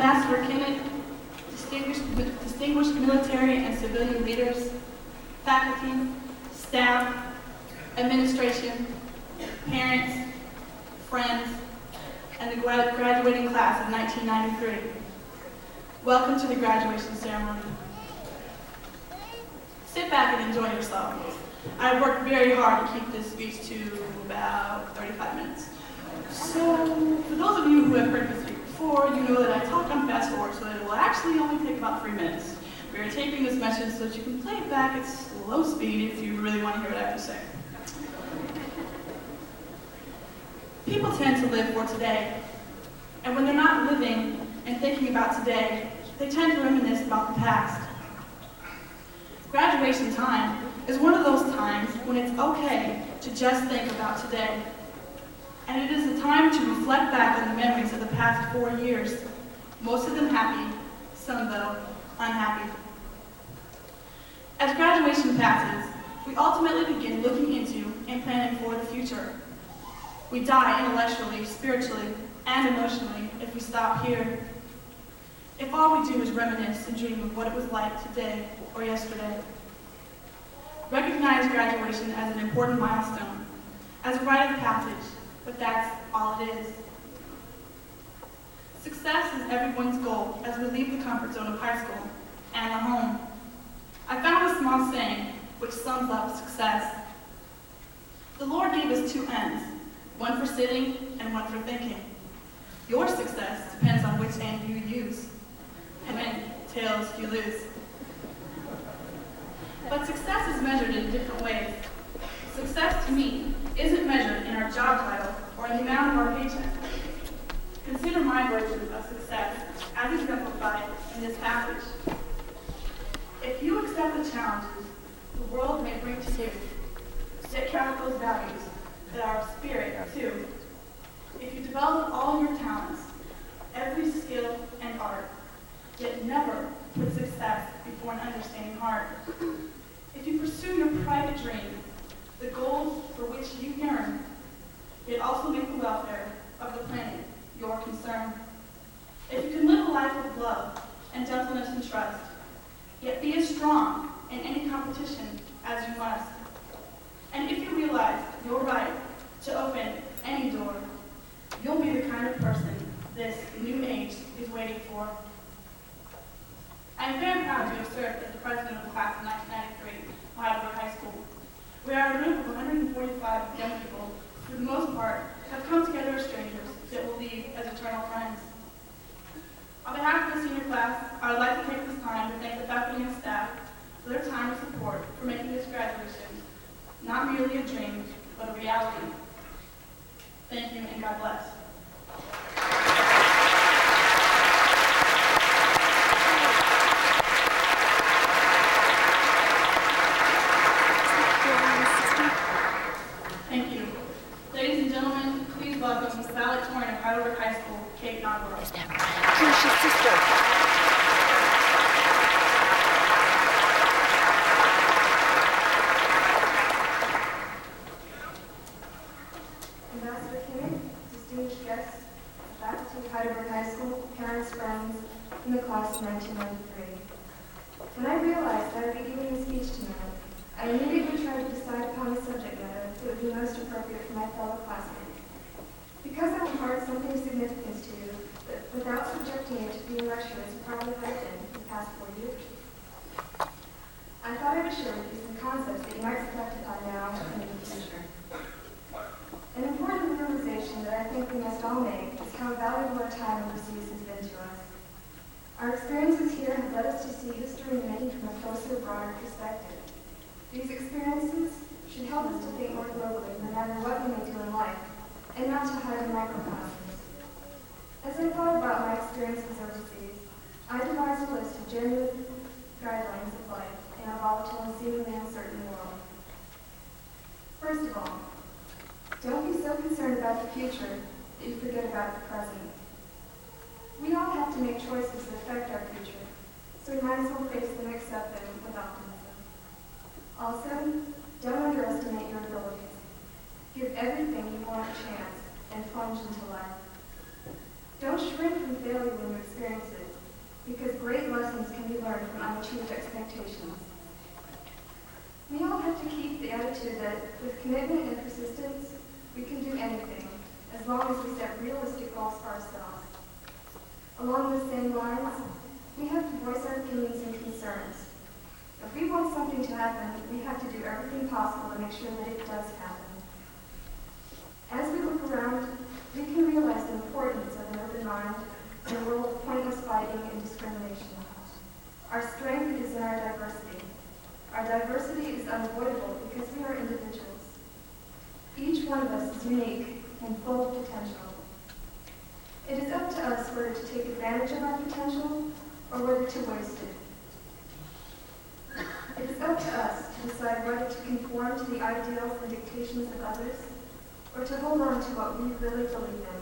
Ambassador Kennett, distinguished military and civilian leaders, faculty, staff, administration, parents, friends, and the graduating class of 1993. Welcome to the graduation ceremony. Sit back and enjoy yourself. I worked very hard to keep this speech to about 35 minutes. So, for those of you who have heard me speak before, you know that I talk on fast forward, so that it will actually only take about 3 minutes. We are taping this message so that you can play it back at slow speed if you really want to hear what I have to say. People tend to live for today, and when they're not living and thinking about today, they tend to reminisce about the past. Graduation time is one of those times when it's okay to just think about today. And it is a time to reflect back on the memories of the past 4 years, most of them happy, some though unhappy. As graduation passes, we ultimately begin looking into and planning for the future. We die intellectually, spiritually, and emotionally if we stop here. If all we do is reminisce and dream of what it was like today or yesterday. Recognize graduation as an important milestone, as a rite of passage, but that's all it is. Success is everyone's goal as we leave the comfort zone of high school and the home. I found a small saying which sums up success. The Lord gave us 2 ends, one for sitting and one for thinking. Your success depends on which end you use, and then tails you lose. But success is measured in different ways. Success to me isn't measured in our job title or in the amount of our paycheck. Consider my version of success as exemplified in this passage. If you accept the challenges the world may bring to you, stick out those values that are of spirit too. If you develop all your talents, every skill and art, yet never put success before an understanding heart. If you pursue your private dreams, the goals for which you yearn, yet also make the welfare of the planet your concern. If you can live a life of love and gentleness and trust, yet be as strong in any competition as you must. And if you realize your right to open any door, you'll be the kind of person this new age is waiting for. I am very proud to have served as the president of the class of 1993, Heidelberg High School. We are a group of 145 young people, who for the most part have come together as strangers that will leave as eternal friends. On behalf of the senior class, I would like to take this time to thank the faculty and staff for their time and support for making this graduation not merely a dream, but a reality. Thank you, and God bless. Thank you. Ladies and gentlemen, please welcome the valedictorian of Heidelberg High School, Kate Narborough. Who's your sister? Ambassador Kennett, distinguished guests, faculty of Heidelberg High School, parents, friends, in the class of 1993. When I realized that I would be giving a speech tonight, I immediately tried to decide upon a subject matter that would be most appropriate for my fellow classmates. Because I impart something of significance to you, but without subjecting it to being lectured as probably have been in the past 4 years. I thought I would share with you some concepts that you might reflect upon now and in the future. An important realization that I think we must all make is how valuable our time overseas has been to us. Our experiences here have led us to see history and many from a closer, broader perspective. These experiences should help us to think more globally no matter what we may do in life, and not to hide in microcosms. As I thought about my experiences overseas, I devised a list of genuine guidelines of life in a volatile and seemingly uncertain world. First of all, don't be so concerned about the future that you forget about the present. We all have to make choices that affect our future, so we might as well face them and accept them with optimism. Also, don't underestimate your abilities. Give everything you want a chance and plunge into life. Don't shrink from failure when you experience it, because great lessons can be learned from unachieved expectations. We all have to keep the attitude that with commitment and persistence, we can do anything, as long as we set realistic goals for ourselves. Along the same lines, we have to voice our opinions and concerns. If we want something to happen, we have to do everything possible to make sure that it does happen. As we look around, we can realize the importance of an open mind in a world of pointless fighting and discrimination. Our strength is in our diversity. Our diversity is unavoidable because we are individuals. Each one of us is unique and full of potential. It is up to us whether to take advantage of our potential or whether to waste it. It is up to us to decide whether to conform to the ideals and dictations of others or to hold on to what we really believe in.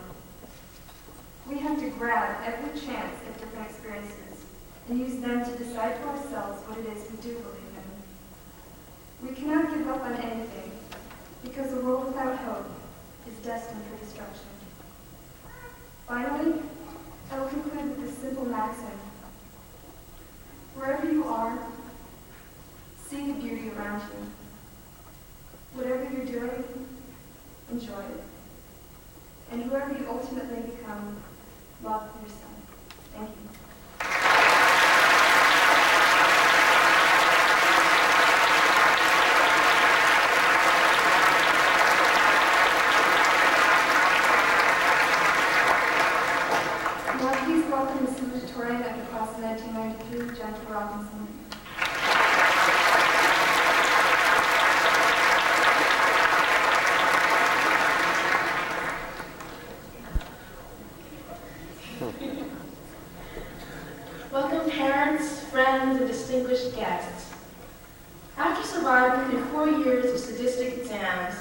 We have to grab every chance at different experiences and use them to decide for ourselves what it is we do believe in. We cannot give up on anything because a world without hope is destined for destruction. Finally, I will conclude with this simple maxim. Wherever you are, see the beauty around you. Whatever you're doing, enjoy it. And whoever you ultimately become, love yourself. Thank you. Now please welcome the salutatorian of the class of 1993, Jennifer Robinson. Welcome parents, friends, and distinguished guests. After surviving through 4 years of sadistic exams,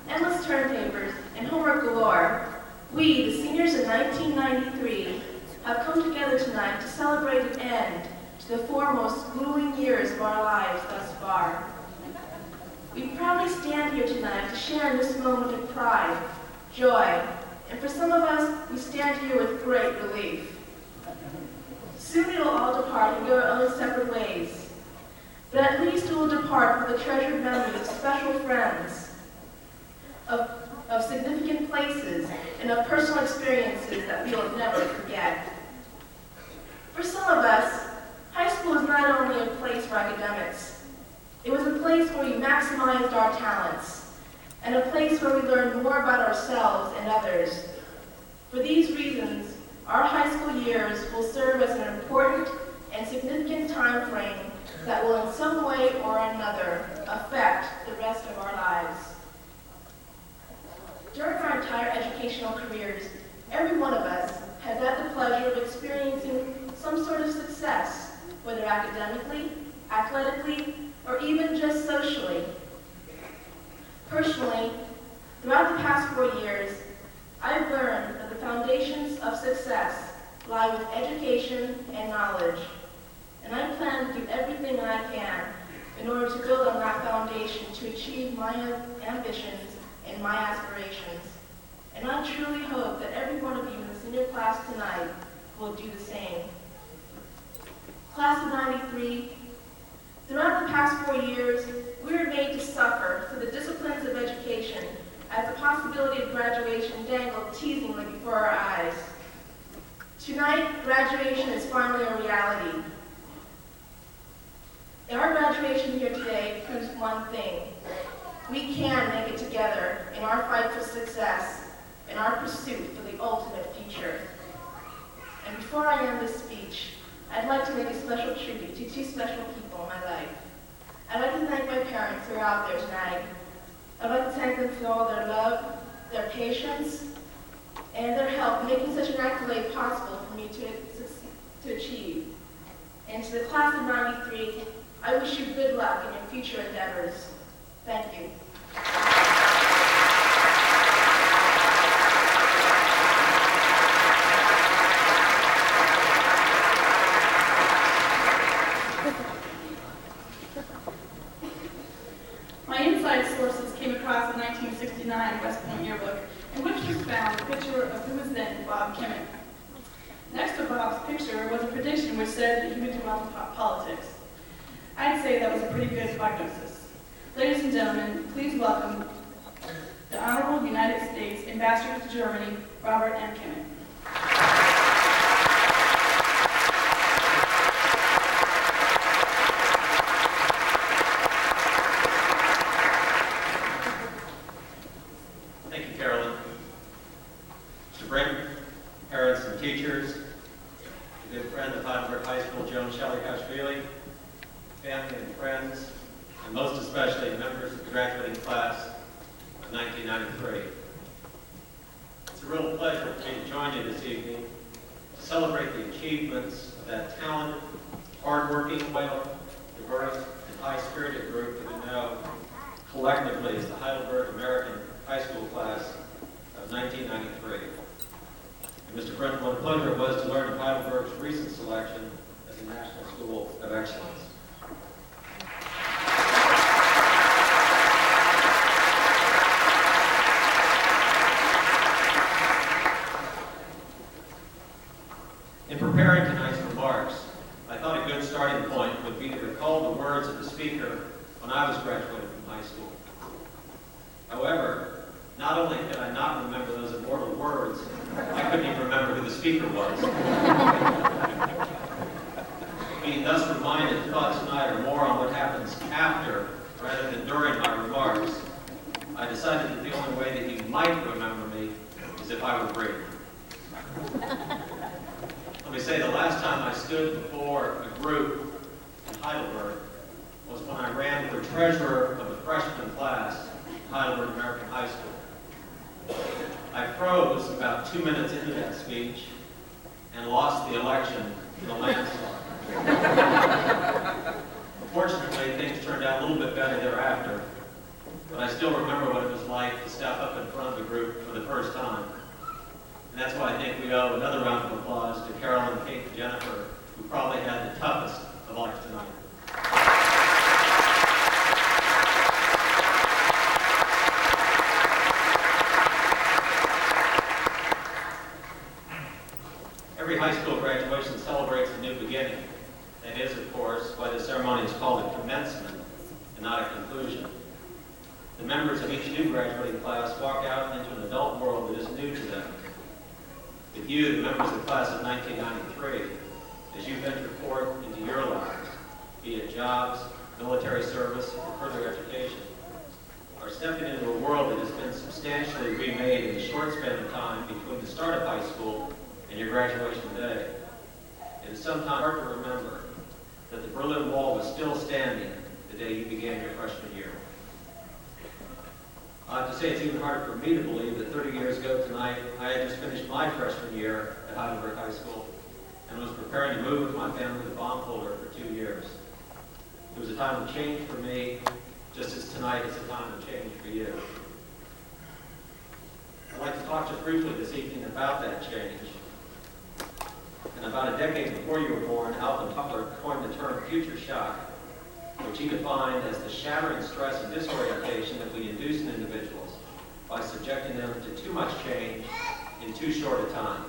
endless term papers, and homework galore, we, the seniors of 1993, have come together tonight to celebrate an end to the 4 most grueling years of our lives thus far. We proudly stand here tonight to share in this moment of pride, joy, and for some of us, we stand here with great relief. Soon we will all depart and go our own separate ways. But at least we will depart with the treasured memories of special friends, of significant places, and of personal experiences that we will never forget. For some of us, high school is not only a place for academics. It was a place where we maximized our talents, and a place where we learned more about ourselves and others. For these reasons, our high school years will serve as an important and significant time frame that will in some way or another affect the rest of our lives. During our entire educational careers, every one of us has had the pleasure of experiencing some sort of success, whether academically, athletically, or even just socially. Personally, throughout the past 4 years, I've learned that the foundations of success lie with education and knowledge, and I plan to do everything I can in order to build on that foundation to achieve my ambitions and my aspirations. And I truly hope that every one of you in the senior class tonight will do the same. Class of 93, throughout the past 4 years, we were made to suffer through the disciplines of education as the possibility of graduation dangled teasingly before our eyes. Tonight, graduation is finally a reality. Our graduation here today proves one thing. We can make it together in our fight for success, in our pursuit for the ultimate future. And before I end this speech, I'd like to make a special tribute to 2 special people in my life. I'd like to thank my parents who are out there tonight. I'd like to thank them for all their love, their patience, and their help making such an accolade possible for me to achieve. And to the class of 93, I wish you good luck in your future endeavors. Thank you. My inside sources came across a 1969 West Point yearbook, in which was found a picture of who was then Bob Kimmick, said that he would do well in politics. I'd say that was a pretty good prognosis. Ladies and gentlemen, please welcome the Honorable United States Ambassador to Germany, Robert M. Kimmett. Thank you, Carolyn. Mr. Brink, parents and teachers, a good friend of Heidelberg High School, Joan Shalikashvili, family and friends, and most especially members of the graduating class of 1993. It's a real pleasure for me to join you this evening to celebrate the achievements of that talented, hardworking, loyal, diverse, and high-spirited group that we know collectively as the Heidelberg American High School class of 1993. And Mr. Brent, what a pleasure it was to learn of Heidelberg's recent selection as a National School of Excellence. In preparing tonight's remarks, I thought a good starting point would be to recall the words of the speaker when I was graduating from high school. However, not only could I not remember those immortal words, I couldn't even remember who the speaker was. Being thus reminded, thoughts tonight are more on what happens after rather than during my remarks. I decided that the only way that you might remember me is if I were brief. Let me say, the last time I stood before a group in Heidelberg was when I ran for treasurer of the freshman class at Heidelberg American High School. I froze about 2 minutes into that speech and lost the election in a landslide. Fortunately, things turned out a little bit better thereafter, but I still remember what it was like to step up in front of the group for the first time. And that's why I think we owe another round of applause to Carolyn, Kate, and Jennifer, who probably had the toughest of life tonight. Every high school graduation celebrates a new beginning. That is, of course, why the ceremony is called a commencement and not a conclusion. The members of each new graduating class walk out into an adult world that is new to them. With you, the members of the class of 1993, as you venture forth into your lives, be it jobs, military service, or further education, are stepping into a world that has been substantially remade in the short span of time between the start of high school and your graduation day. It is sometimes hard to remember that the Berlin Wall was still standing the day you began your freshman year. I have to say it's even harder for me to believe that 30 years ago tonight, I had just finished my freshman year at Heidelberg High School and was preparing to move with my family to Baumholder for 2 years. It was a time of change for me, just as tonight is a time of change for you. I'd like to talk just briefly this evening about that change. And about a decade before you were born, Alvin Toffler coined the term future shock, which he defined as the shattering stress and disorientation that we induce in individuals by subjecting them to too much change in too short a time.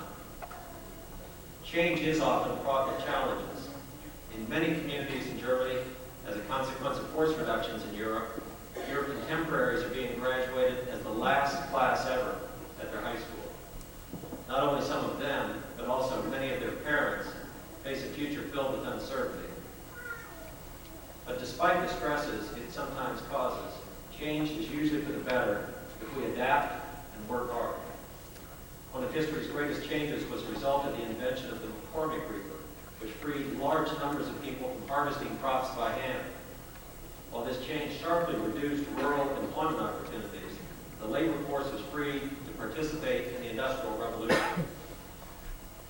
Change is often fraught with challenges. In many communities in Germany, as a consequence of force reductions in Europe, your contemporaries are being graduated as the last class ever at their high school. Not only some of them, but also many of their parents face a future filled with uncertainty. But despite the stresses it sometimes causes, change is usually for the better if we adapt and work hard. One of history's greatest changes was the result of the invention of the McCormick reaper, which freed large numbers of people from harvesting crops by hand. While this change sharply reduced rural employment opportunities, the labor force was freed to participate in the Industrial Revolution.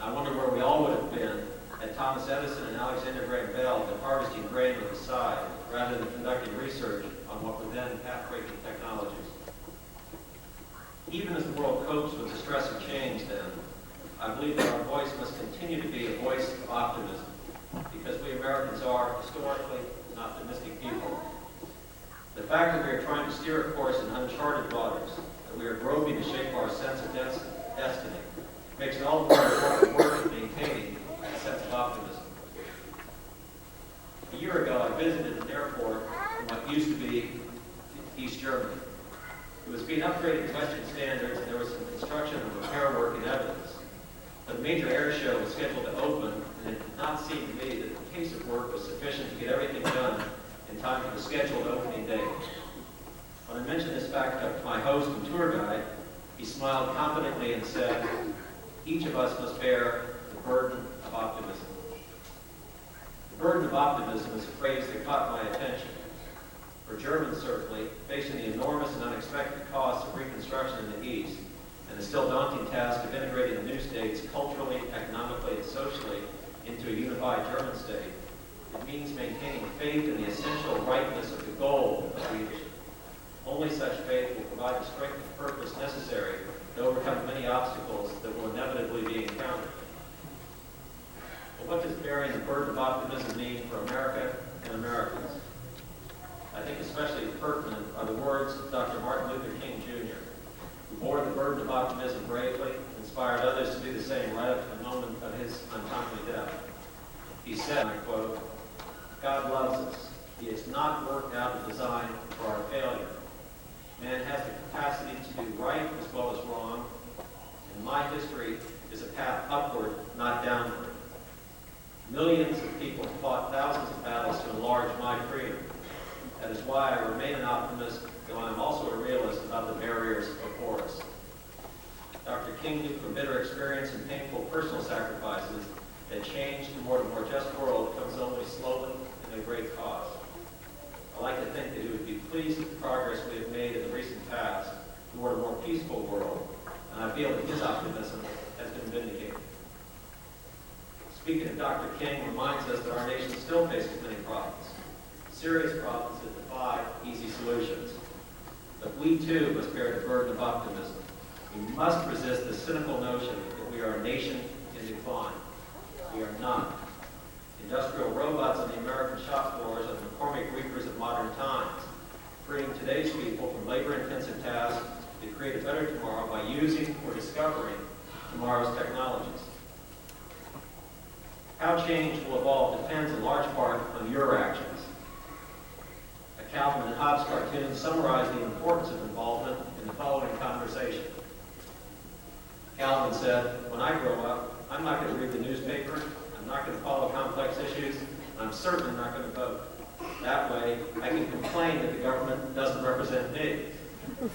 I wonder where we all would have been had Thomas Edison and Alexander Graham Bell been harvesting grain with a scythe rather than conducting research on what were then path-breaking technologies. Even as the world copes with the stress of change then, I believe that our voice must continue to be a voice of optimism, because we Americans are historically an optimistic people. The fact that we are trying to steer a course in uncharted waters, that we are groping to shape our sense of destiny, makes it all the more important work of maintaining a sense of optimism. A year ago, I visited an airport in what used to be East Germany. It was being upgraded to Western standards, and there was some construction and repair work in evidence. But a major air show was scheduled to open, and it did not seem to me that the pace of work was sufficient to get everything done in time for the scheduled opening date. When I mentioned this fact to my host and tour guide, he smiled confidently and said, "Each of us must bear the burden of optimism." The burden of optimism is a phrase that caught my attention. For Germans, certainly, facing the enormous and unexpected costs of reconstruction in the East, and the still daunting task of integrating the new states culturally, economically, and socially into a unified German state, it means maintaining faith in the essential rightness of the goal of leadership. Only such faith will provide the strength and purpose necessary to overcome many obstacles that will inevitably be encountered. But what does bearing the burden of optimism mean for America and Americans? I think especially pertinent are the words of Dr. Martin Luther King, Jr., who bore the burden of optimism bravely, inspired others to do the same right up to the moment of his untimely death. He said, and I quote, "God loves us. He has not worked out a design for our failure. Man has the capacity to do right as well as wrong, and my history is a path upward, not downward. Millions of people have fought thousands of battles to enlarge my freedom. That is why I remain an optimist, though I am also a realist about the barriers before us." Dr. King knew from bitter experience and painful personal sacrifices that change toward a more just world comes only slowly and at great cost. I like to think that he would be pleased with the progress we have made in the recent past toward a more peaceful world, and I feel that his optimism has been vindicated. Speaking of Dr. King reminds us that our nation still faces many problems, serious problems that defy easy solutions. But we too must bear the burden of optimism. We must resist the cynical notion that we are a nation in decline. We are not. Industrial robots on the American shop floors are the McCormick reapers of modern times, freeing today's people from labor-intensive tasks to create a better tomorrow by using or discovering tomorrow's technologies. How change will evolve depends in large part on your actions. A Calvin and Hobbes cartoon summarized the importance of involvement in the following conversation. Calvin said, "When I grow up, I'm not going to read the newspaper, I'm not going to follow complex issues, and I'm certainly not going to vote. That way, I can complain that the government doesn't represent me.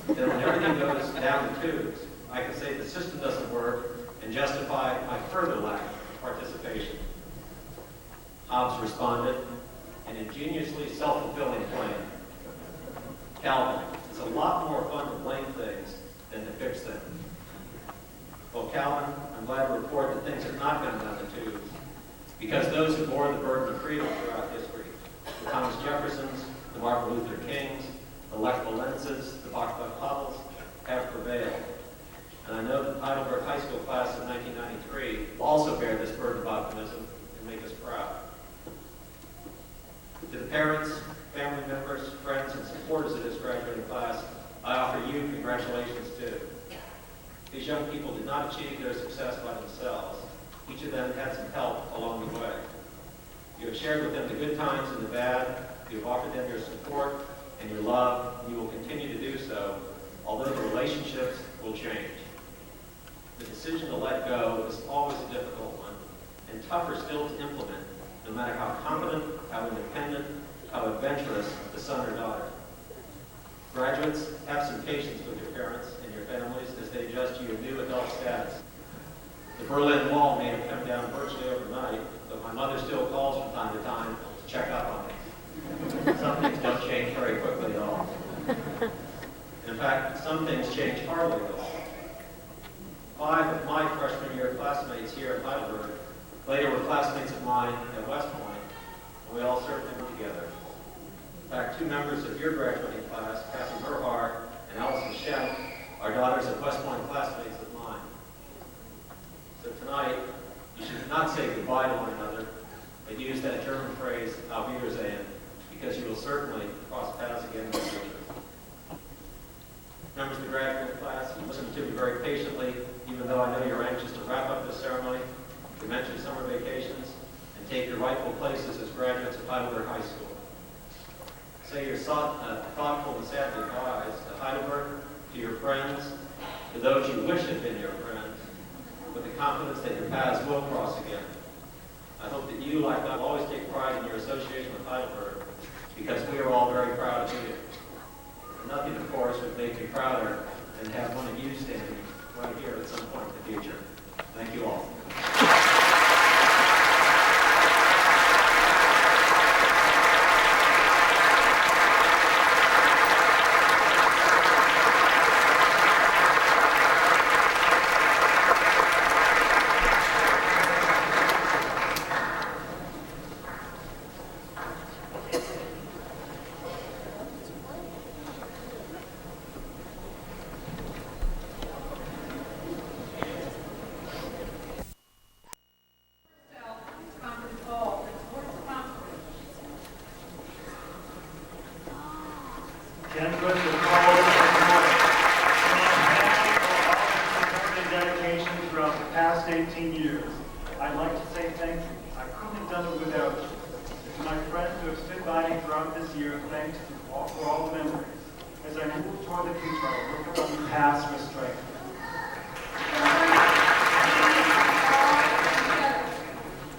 Then when everything goes down the tubes, I can say the system doesn't work and justify my further lack of participation." Hobbes responded, "An ingeniously self-fulfilling plan. Calvin, it's a lot more fun to blame things than to fix them." Well, Calvin, I'm glad to report that things have not gone down the tubes, because those who bore the burden of freedom throughout history, the Thomas Jeffersons, the Martin Luther Kings, the Lech Walenses, the Václav Havels, have prevailed. And I know that the Heidelberg High School class of 1993 will also bear this burden of optimism and make us proud. To the parents, family members, friends, and supporters of this graduating class, I offer you congratulations too. These young people did not achieve their success by themselves. Each of them had some help along the way. You have shared with them the good times and the bad. You have offered them your support and your love, and you will continue to do so, although the relationships will change. The decision to let go is always a difficult one, and tougher still to implement, no matter how competent, how independent, how adventurous the son or daughter. Graduates, have some patience with your parents and your families as they adjust to your new adult status. The Berlin Wall may have come down virtually overnight, but my mother still calls from time to time to check up on me. Some things don't change very quickly at all. In fact, some things change hardly at all. 5 of my freshman year classmates here at Heidelberg later were classmates of mine at West Point, and we all served them together. In fact, 2 members of your graduating class, Kathy Merhar and Allison Shem, are daughters of West Point classmates of mine. So tonight, you should not say goodbye to one another, but use that German phrase, Auf Wiedersehen, because you will certainly cross paths again in the future. Members of the graduating class, you listened to me very patiently, even though I know you're anxious to wrap up this ceremony, to mention summer vacations, and take your rightful places as graduates of Heidelberg High say your thoughtful and sad goodbyes to Heidelberg, to your friends, to those you wish had been your friends, with the confidence that your paths will cross again. I hope that you, like I, will always take pride in your association with Heidelberg, because we are all very proud of you. Nothing, of course, would make me prouder than to have one of you standing right here at some point in the future. Thank you all. Conference Hall, Sports Conference. Ken Bush will call this morning. On behalf of all the dedication throughout the past 18 years, I'd like to say thank you. I couldn't have done it without you. To my friends who have stood by me throughout this year, thanks for all the memories. As I move toward the future, I'll look upon the past with strength.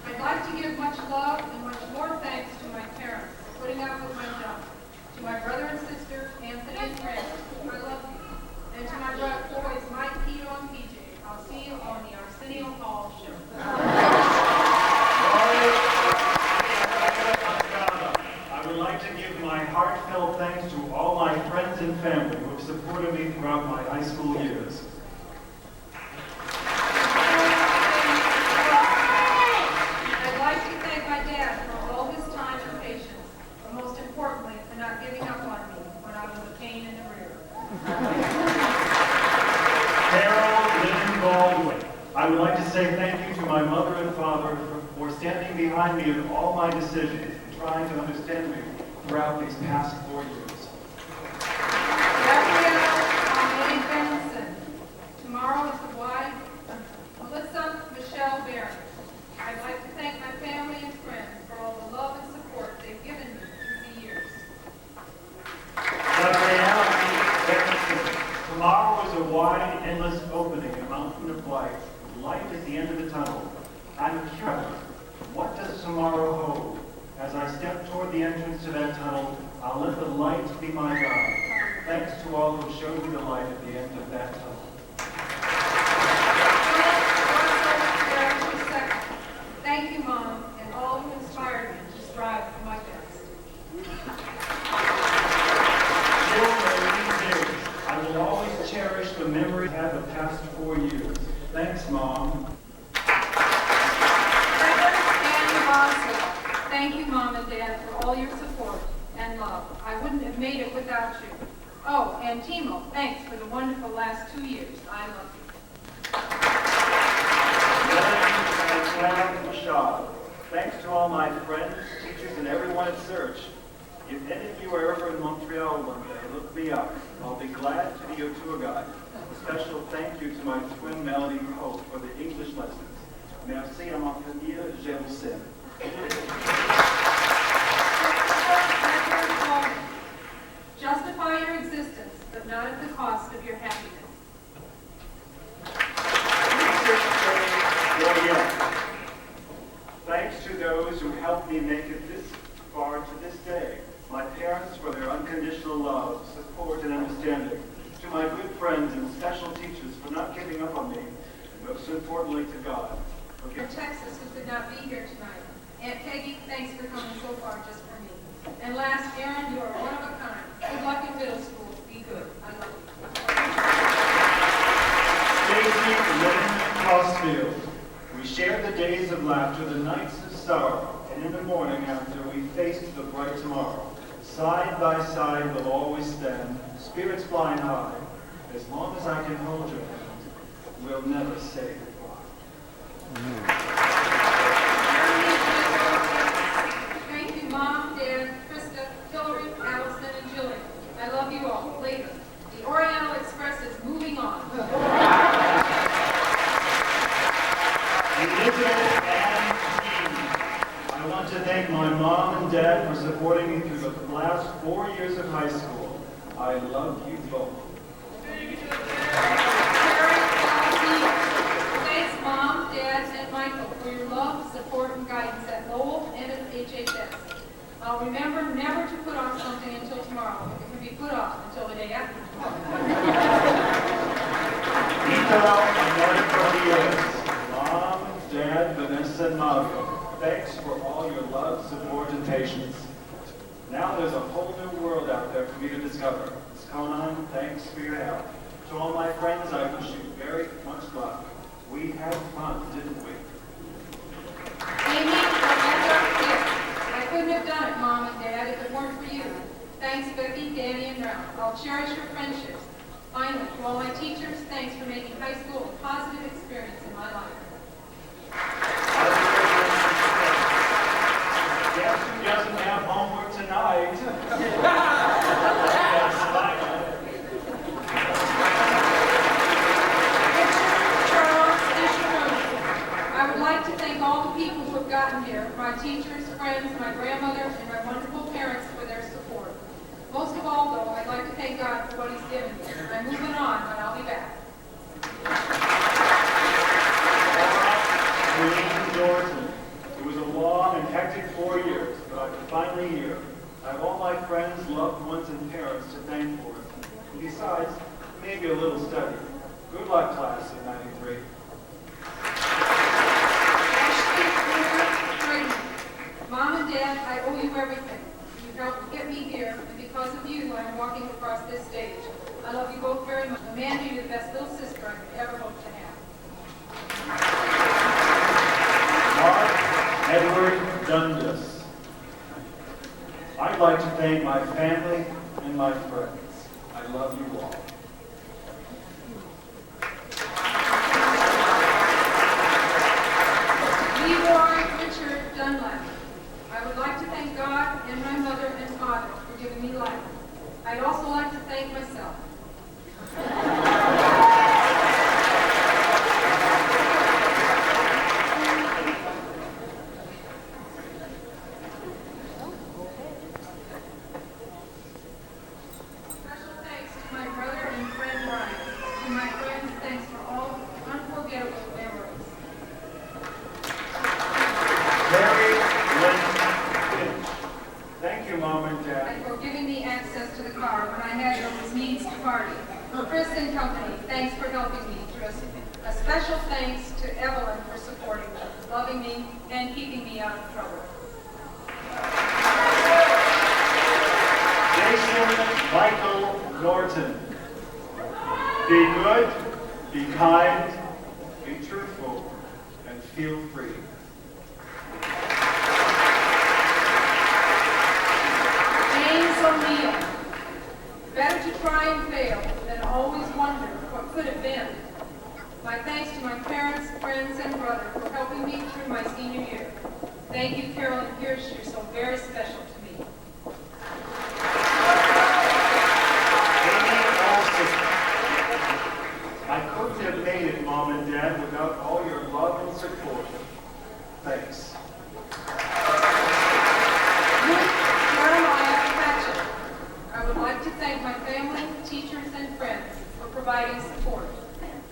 I'd like to give much love and much more thanks to my parents for putting up with my junk. To my brother and sister, Anthony and Fred, I love you. And to my boys, Mike, Peter, and PJ, I'll see you on the Arsenio Hall show. I would like to give my heartfelt thanks to all my friends and family who have supported me throughout my high school years. I'd like to thank my dad for all his time and patience, but most importantly, for not giving up on me when I was a pain in the rear. Carol Lynn Baldwin. I would like to say thank you to my mother and father for standing behind me in all my decisions and trying to understand me throughout these past 4 years. Gabrielle Benson. Tomorrow is the wife, Melissa Michelle Barron. I'd like to thank my family and friends for all the love and support they've given me through the years. Gabrielle Benson. Tomorrow is a wide, endless opening, a mountain of light. Light at the end of the tunnel. I'm curious. What does tomorrow hold? As I step toward the entrance to that tunnel, I'll let the light be my guide. Thanks to all who showed me the light at the end of that tunnel. Thank you, Mom, and all who inspired me to strive for my best. I will always cherish the memory I have the past 4 years. Thanks, Mom. Thank you, Mom and Dad, for all your support and love. I wouldn't have made it without you. Oh, and Timo, thanks for the wonderful last 2 years. I love you. Thanks to all my friends, teachers, and everyone at Search. If any of you are ever in Montreal one day, look me up. I'll be glad to be your tour guide. A special thank you to my twin Melody and Hope for the English lessons. Merci à ma famille, je vous aime. Justify your existence, but not at the cost of your happiness. Thanks to those who helped me make it this far to this day. My parents for their unconditional love, support, and understanding. To my good friends and special teachers for not giving up on me. And most importantly, to God. From Texas, who could not be here tonight. Aunt Peggy, thanks for coming so far just for me. And last, Aaron, you are one of a kind. Good luck in middle school. Be good. I love you. Stacy Lynn Crossfield. We shared the days of laughter, the nights of sorrow, and in the morning after we faced the bright tomorrow. Side by side we'll always stand, spirits flying high. As long as I can hold your hand, we'll never say goodbye. Thank you, Mom, Dad, Krista, Hillary, Allison, and Jillian. I love you all. Later. The Oriental Express is moving on. Elizabeth and Jean. I want to thank my mom and Dad, for supporting me through the last 4 years of high school. I love you both. Thanks, Mom, Dad, and Michael for your love, support, and guidance at Lowell and at HHS. I'll remember never to put off something until tomorrow. It can be put off until the day after tomorrow. Ito and Monica Diaz, Mom, Dad, Vanessa, and Mario, thanks for all your love, support, and patience. Now there's a whole new world out there for me to discover. Ms. Conan, thanks for your help. To all my friends, I wish you very much luck. We had fun, didn't we? Amy, Rebecca, I couldn't have done it, Mom and Dad, if it weren't for you. Thanks, Becky, Danny, and Ralph. I'll cherish your friendships. Finally, to all my teachers, thanks for making high school a positive experience in my life. Guess who doesn't have homework tonight? Charles Isherwood. I would like to thank all the people who have gotten here, my teachers, friends, my grandmother, and my wonderful parents for their support. Most of all, though, I'd like to thank God for what He's given me. I'm moving on, but I'll be back. Queen Jordan. It was a long and hectic 4 years, but I'm finally here. I have all my friends, loved ones, and parents to thank for it. And besides, maybe a little study. Good luck, class of '93. Ashley Cooper Brady. Mom and Dad, I owe you everything. You helped get me here, and because of you, I'm walking across this stage. I love you both very much. Amanda, you're the best little sister I could ever hope to have. Mark Edward Dundas. I'd like to thank my family and my friends. I love you all. Leroy Richard Dunlap. I would like to thank God and my mother and father for giving me life. I'd also like to thank myself. Special thanks to my brother and friend Ryan. To my friends, thanks for all unforgettable memories. Mary Lynn Finch. Thank you, Mom and Dad. And for giving me access to the car when I had those needs to party. Chris and company, thanks for helping me through a special thanks to Evelyn for supporting me, loving me, and keeping me out of trouble. Jason Michael Norton. Be good, be kind, be truthful, and feel free. James O'Neill. Better to try and fail than always wonder what could have been. My thanks to my parents, friends, and brother for helping me through my senior year. Thank you, Carolyn Pierce. You're so very special to me. Amy Olsen. I couldn't have made it, Mom and Dad, without all your love and support. Thanks. Ruth Jeremiah Patchett. I would like to thank my family, teachers, and friends for providing support.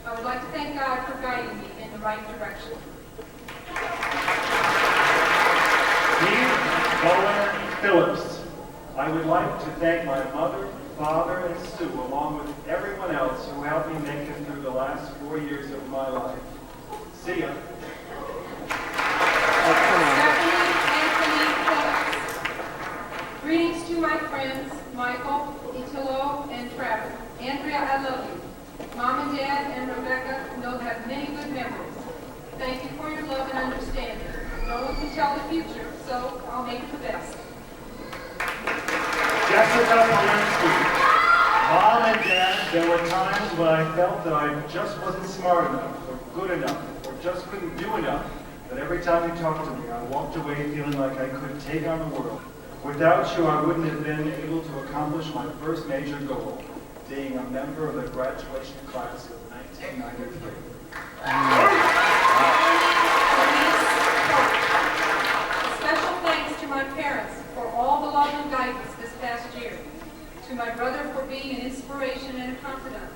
I would like to thank God for guiding me in the right direction. Steve Bowen Phillips. I would like to thank my mother, father, and Sue, along with everyone else who helped me make it through the last 4 years of my life. See ya. Stephanie Anthony Phillips. Greetings to my friends, Michael, Italo, and Travis. Andrea, I love you. Mom and Dad and Rebecca know have many good memories. Thank you for your love and understanding. No one can tell the future, so I'll make it the best. Jessica Polinsky. Mom and Dad, there were times when I felt that I just wasn't smart enough, or good enough, or just couldn't do enough. But every time you talked to me, I walked away feeling like I could take on the world. Without you, I wouldn't have been able to accomplish my first major goal, being a member of the graduation class of 1993. Special thanks to my parents for love and guidance this past year. To my brother for being an inspiration and a confidant.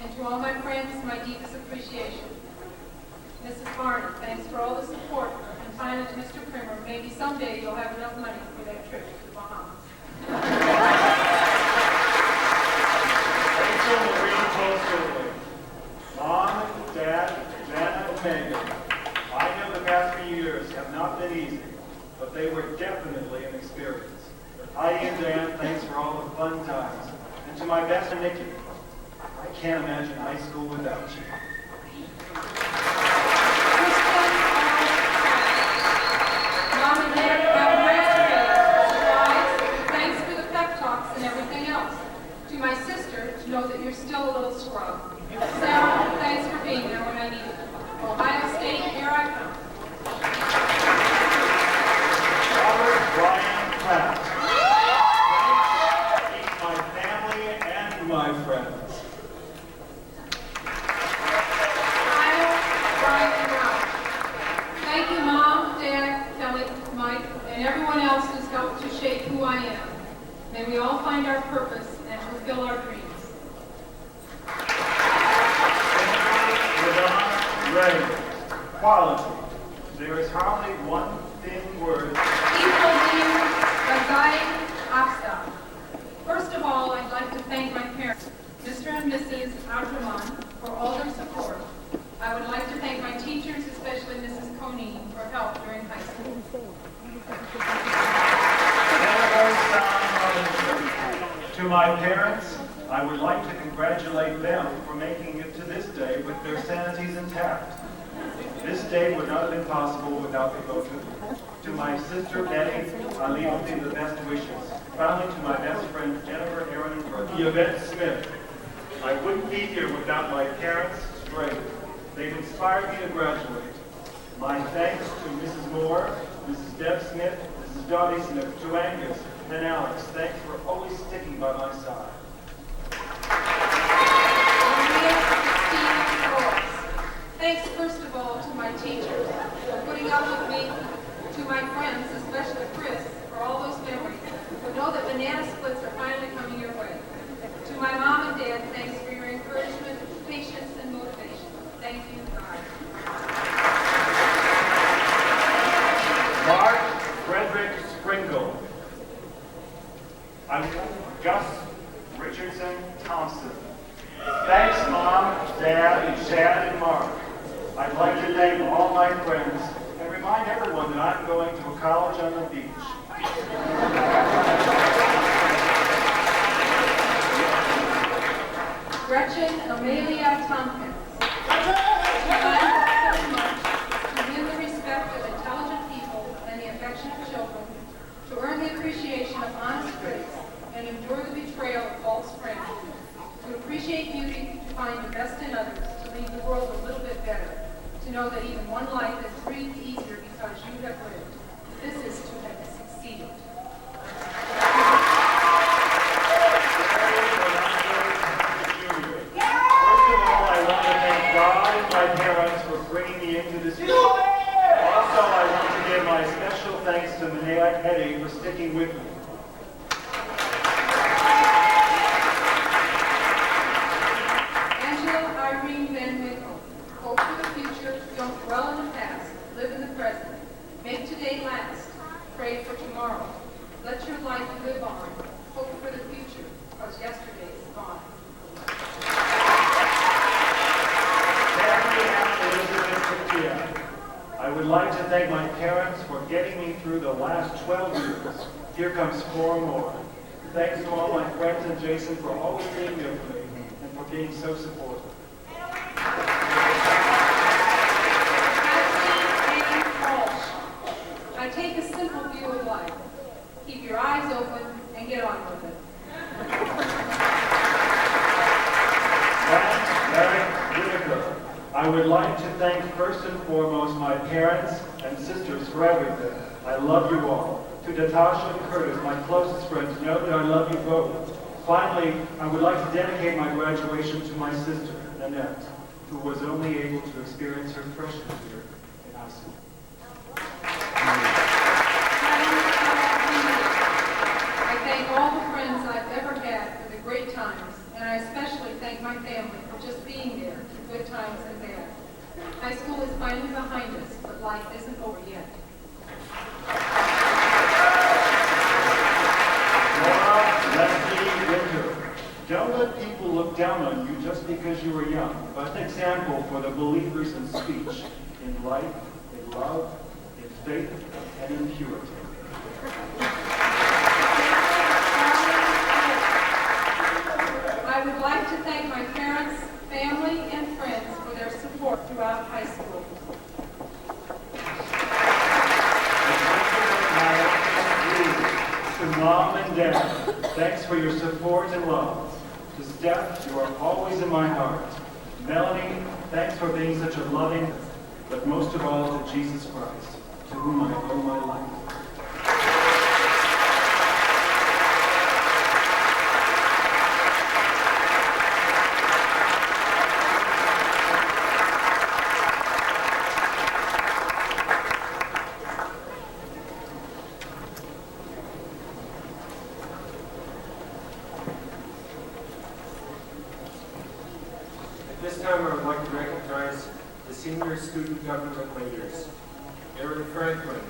And to all my friends, my deepest appreciation. Mrs. Barney, thanks for all the support. And finally to Mr. Primer, maybe someday you'll have enough money for that trip to the Bahamas. Rachel Marie Tolstoy, Mom, Dad, Jana, and Megan. I know the past few years have not been easy, but they were definitely an experience. Heidi and Dan, thanks for all the fun times. And to my best friend, Nikki, I can't imagine high school without you. Mom and Dad, have a rest today. Supplies, thanks for the pep talks and everything else. To my sister, to know that you're still a little scrub. Sarah, thanks for being there when I need it. Ohio State, here I come. Robert Brian Pratt. Thanks to my family and my friends. Kyle, Brian, and Ralph. Thank you, Mom, Dad, Kelly, Mike, and everyone else who's helped to shape who I am. May we all find our purpose and fulfill our dreams. Ray, quality. There is hardly one thin word. First of all, I'd like to thank my parents, Mr. and Mrs. Abdraman, for all their support. I would like to thank my teachers, especially Mrs. Coney, for help during high school. To my parents, I would like to congratulate them for making it to this day with their sanities intact. This day would not have been possible without the both of you. To my sister Betty, I leave with you the best wishes. Finally, to my best friend Jennifer, Aaron, and brother Yvette Smith. I wouldn't be here without my parents' strength. They've inspired me to graduate. My thanks to Mrs. Moore, Mrs. Deb Smith, Mrs. Dottie Smith, to Angus, and Alex. Thanks for always sticking by my side. Thanks first of all to my teachers for putting up with me, to my friends, especially Chris, for all those memories. But know that banana splits are finally coming your way. To my mom and dad, thanks for your encouragement, patience, and motivation. Thank you, God. Mark Frederick Sprinkle. I'm Gus Richardson Thompson. Thanks, Mom, Dad, Chad, and Mark. I'd like to thank all my friends and remind everyone that I'm going to a college on the beach. Gretchen Amelia Tompkins. So much to win the respect of intelligent people and the affection of children, to earn the appreciation of honest critics, and endure the betrayal of false friends, to appreciate beauty, to find the best in others, to leave the world a little bit better, to know that even one life is breathed easier because you have lived. This is to have succeeded. First of all, I want to thank God and my parents for bringing me into this world. Also, I want to give my special thanks to Manea Petty for sticking with me. Irene Van Winkle. Hope for the future, don't dwell in the past, live in the present. Make today last, pray for tomorrow. Let your life live on, hope for the future, because yesterday is gone. Family and Elizabeth Katia. I would like to thank my parents for getting me through the last 12 years. Here comes 4 more. Thanks to all my friends and Jason for always being there for me and for being so supportive. I take a simple view of life. Keep your eyes open and get on with it. Eric Whitaker. I would like to thank first and foremost my parents and sisters for everything. I love you all. To Natasha and Curtis, my closest friends, know that I love you both. Finally, I would like to dedicate my graduation to my sister, Annette, who was only able to experience her freshman year in high school. finally behind us, but life isn't over yet. Laura Leslie Winter. Don't let people look down on you just because you are young, but an example for the believers in speech, in life, in love, in faith, and in purity. I would like to thank my parents, family, and friends for their support throughout high school. To Mom and Dad, thanks for your support and love. To Steph, you are always in my heart. Melanie, thanks for being such a loving, but most of all to Jesus Christ, to whom I owe my life. At this time, I would like to recognize the senior student government leaders. Aaron Franklin.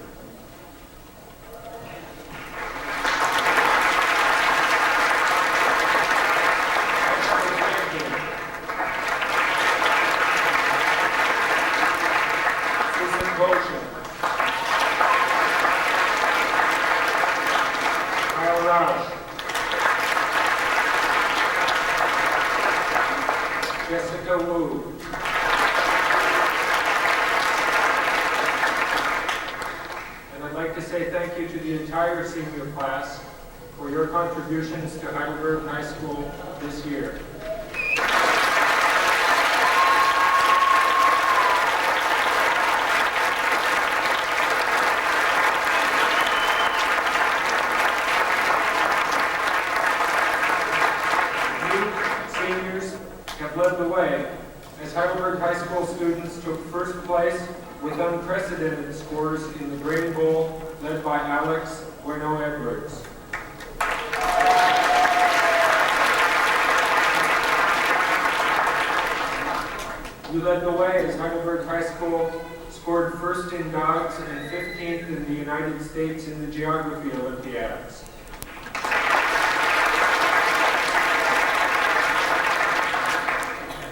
Susan Goshen. Kyle Rausch. Jessica Wu. And I'd like to say thank you to the entire senior class for your contributions to Heidelberg High School this year. You, seniors, have led the way as Heidelberg High School students took first place with unprecedented scores in the Grain Bowl led by Alex Bueno Edwards. You led the way as Heidelberg High School scored first in dogs and 15th in the United States in the Geography Olympiads.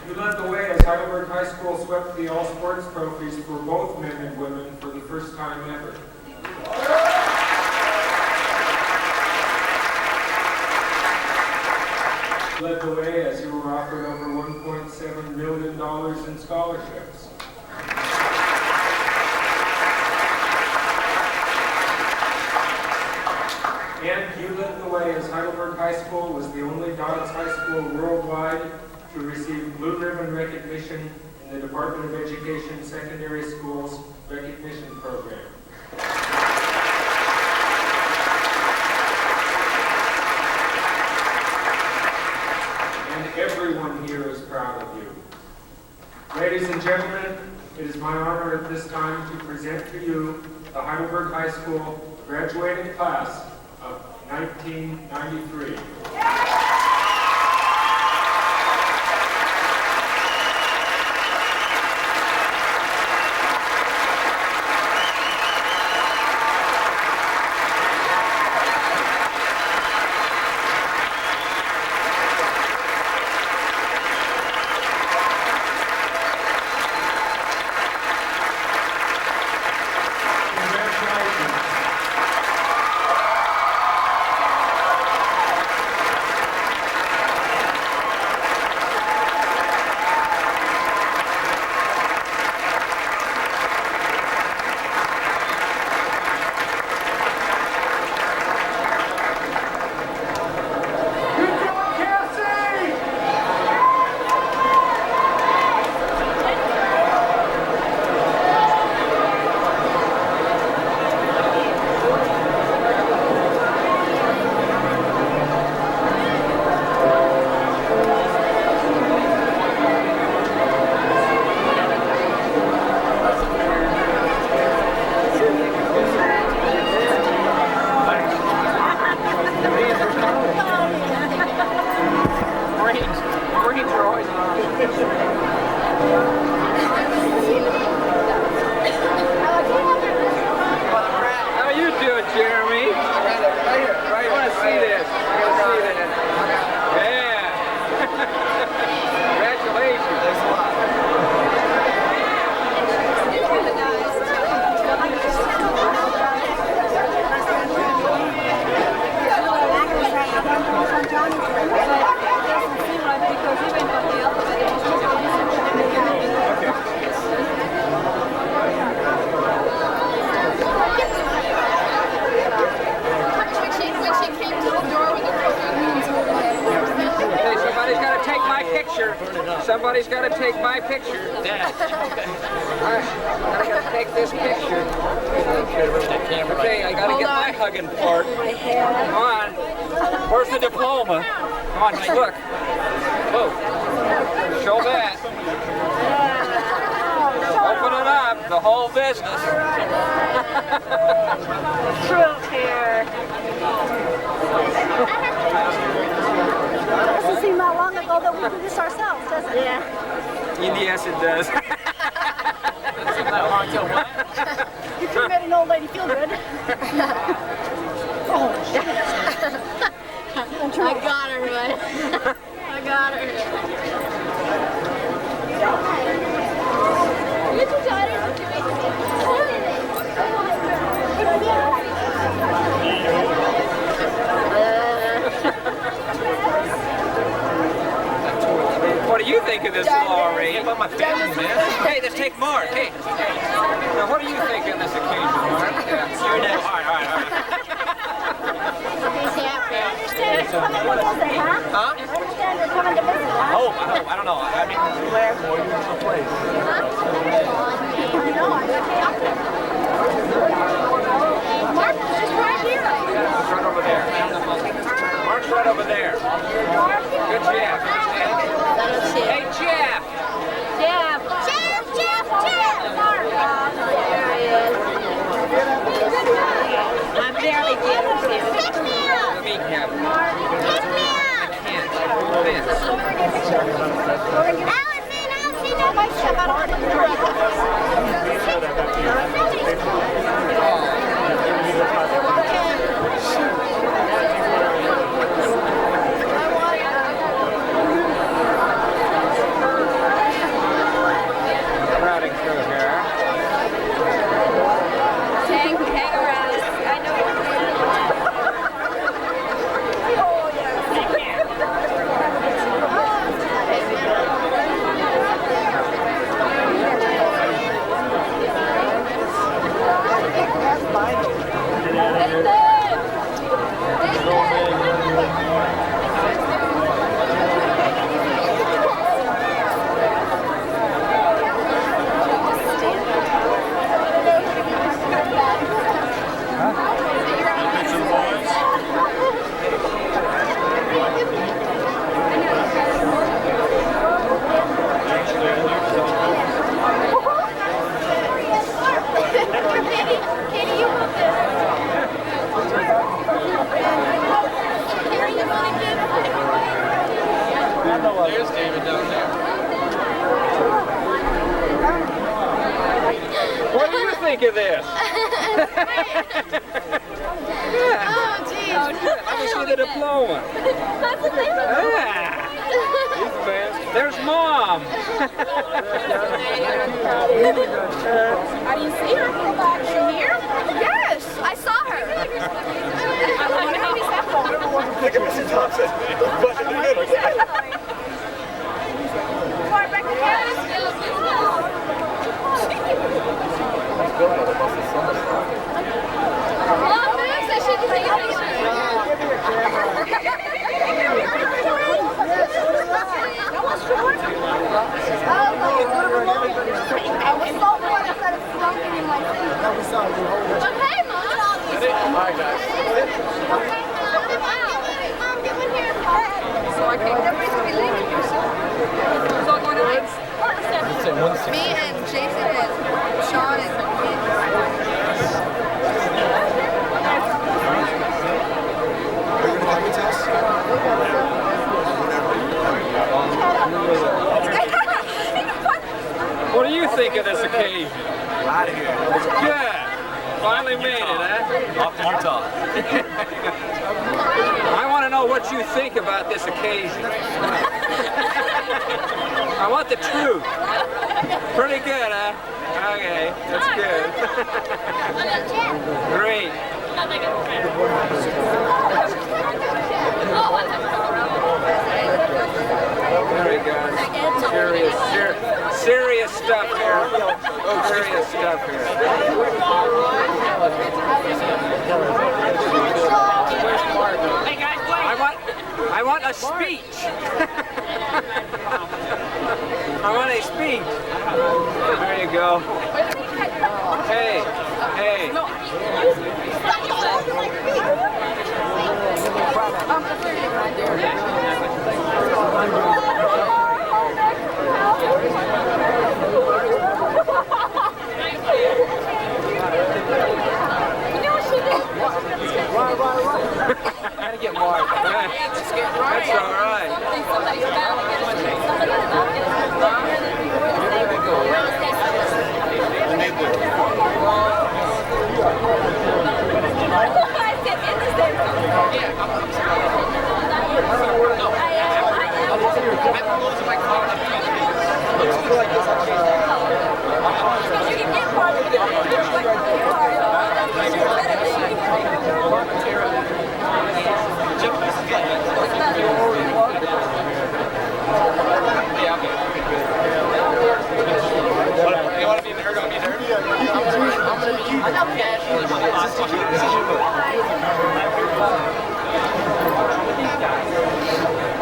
You led the way as Heidelberg High School swept the all sports trophies for both men and women for the first time ever. You led the way as you were offered over $1.7 million in scholarships. And you led the way as Heidelberg High School was the only Dogs High School worldwide to receive Blue Ribbon recognition in the Department of Education Secondary Schools Recognition Program. And everyone here is proud of you. Ladies and gentlemen, it is my honor at this time to present to you the Heidelberg High School graduating class of 1993. Congratulations. somebody's got to take my picture. Dad. All right, I got to take this picture. Okay, I got to get my hugging part. Come on. Where's the diploma? Come on, just look. Whoa. Show that. Open it up, the whole business. Truth here. Doesn't seem that long ago that we did this ourselves, does it? Yeah. Yes, it does. You could have made an old lady feel good. Oh, shit. I got her, bud. I got her. You two daughters are doing What do you think of this, Laurie? About my family, man. Hey, let's take Mark. Hey. Now, what do you think of this occasion, Mark? You're next. All right. He's happy. I understand you're coming to visit, huh? Huh? I understand you're coming to visit, huh? I hope. I don't know. I mean, where? I know, I'm happy. Mark was just right here. Mark's right over there. Mark's right over there. Good Jeff. Hey, Jeff. Jeff. Mark. There he is. I'm barely getting him. Let me have it. I can't. Routing through here. Hang around. I know what There's David down there. What do you think of this? Yeah. Oh, geez. Let me see the diploma. That's what they were. There's Mom. How do you see her? She here? Yes, I saw her. I wonder how he's that for. Look at Mr. Thompson. What did you do? Mom, Max, I should take a picture. I was so bored I started flunking in my seat. Okay, Mom. Hi, guys. Mom, get one here. So I can't. Everybody's gonna be leaving here soon. So I'm going to like, me and Jason and Sean and What do you think of this occasion? Out of here. Good. Finally made it, huh? Off to Utah. I want to know what you think about this occasion. I want the truth. Pretty good, huh? Okay, that's good. Great. Very good. Serious stuff here. Serious stuff here. I want a speech. I want a speech. There you go. Hey, hey. Gotta get more. That's all right. You want to be there? Don't be there.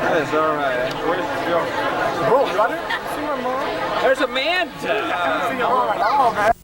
That is all right. Where's Joe? Bro, you got it? There's a man. Oh, man.